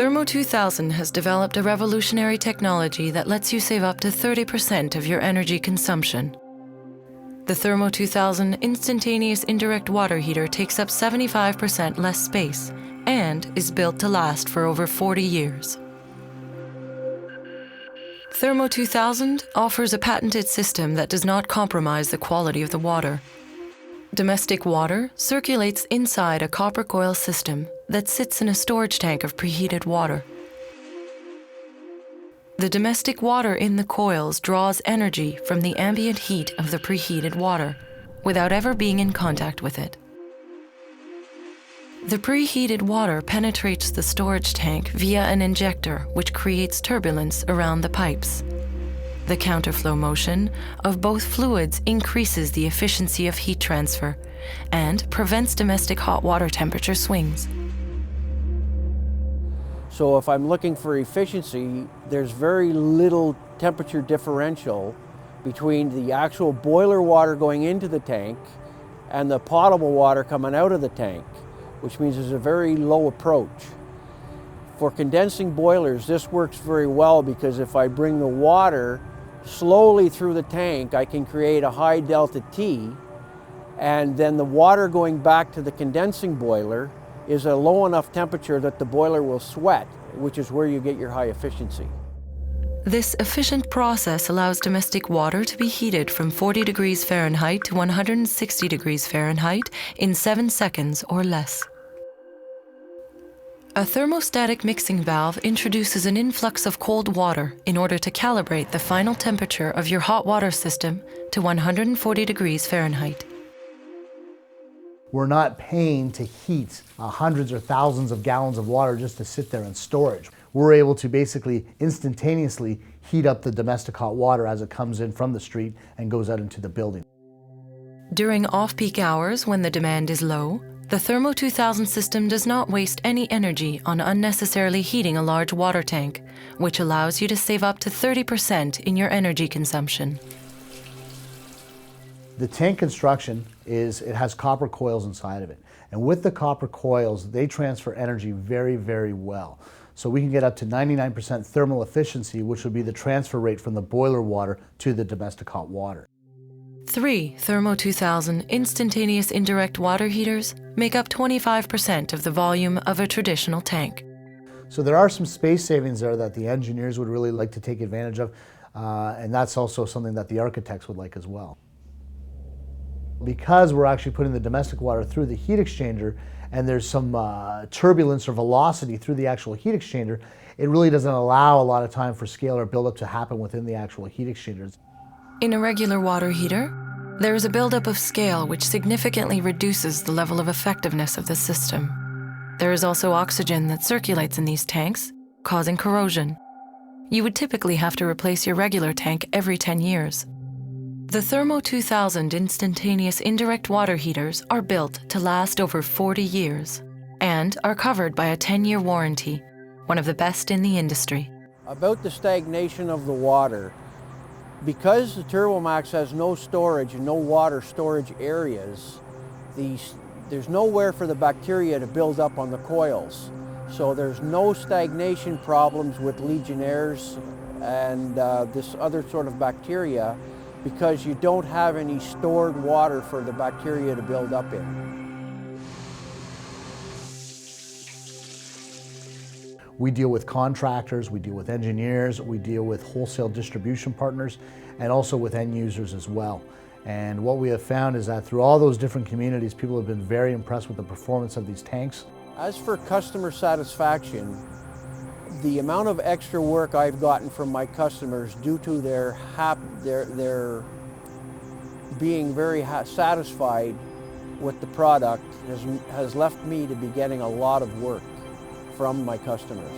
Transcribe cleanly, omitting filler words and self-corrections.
Thermo 2000 has developed a revolutionary technology that lets you save up to 30% of your energy consumption. The Thermo 2000 instantaneous indirect water heater takes up 75% less space and is built to last for over 40 years. Thermo 2000 offers a patented system that does not compromise the quality of the water. Domestic water circulates inside a copper coil system that sits in a storage tank of preheated water. The domestic water in the coils draws energy from the ambient heat of the preheated water without ever being in contact with it. The preheated water penetrates the storage tank via an injector, which creates turbulence around the pipes. The counterflow motion of both fluids increases the efficiency of heat transfer and prevents domestic hot water temperature swings. So if I'm looking for efficiency, there's very little temperature differential between the actual boiler water going into the tank and the potable water coming out of the tank, which means there's a very low approach. For condensing boilers, this works very well because if I bring the water slowly through the tank, I can create a high delta T, and then the water going back to the condensing boiler is a low enough temperature that the boiler will sweat, which is where you get your high efficiency. This efficient process allows domestic water to be heated from 40 degrees Fahrenheit to 160 degrees Fahrenheit in 7 seconds or less. A thermostatic mixing valve introduces an influx of cold water in order to calibrate the final temperature of your hot water system to 140 degrees Fahrenheit. We're not paying to heat hundreds or thousands of gallons of water just to sit there in storage. We're able to basically instantaneously heat up the domestic hot water as it comes in from the street and goes out into the building. During off-peak hours when the demand is low, the Thermo 2000 system does not waste any energy on unnecessarily heating a large water tank, which allows you to save up to 30% in your energy consumption. The tank construction it has copper coils inside of it. And with the copper coils, they transfer energy very, very well. So we can get up to 99% thermal efficiency, which would be the transfer rate from the boiler water to the domestic hot water. 3 Thermo 2000 instantaneous indirect water heaters make up 25% of the volume of a traditional tank. So there are some space savings there that the engineers would really like to take advantage of, and that's also something that the architects would like as well. Because we're actually putting the domestic water through the heat exchanger and there's some turbulence or velocity through the actual heat exchanger, it really doesn't allow a lot of time for scalar buildup to happen within the actual heat exchangers. In a regular water heater, there is a buildup of scale which significantly reduces the level of effectiveness of the system. There is also oxygen that circulates in these tanks, causing corrosion. You would typically have to replace your regular tank every 10 years. The Thermo 2000 instantaneous indirect water heaters are built to last over 40 years and are covered by a 10-year warranty, one of the best in the industry. About the stagnation of the water, because the Turbomax has no storage and no water storage areas, there's nowhere for the bacteria to build up on the coils. So there's no stagnation problems with Legionnaires and this other sort of bacteria, because you don't have any stored water for the bacteria to build up in. We deal with contractors, we deal with engineers, we deal with wholesale distribution partners, and also with end users as well. And what we have found is that through all those different communities, people have been very impressed with the performance of these tanks. As for customer satisfaction, the amount of extra work I've gotten from my customers due to their being very satisfied with the product has left me to be getting a lot of work from my customers.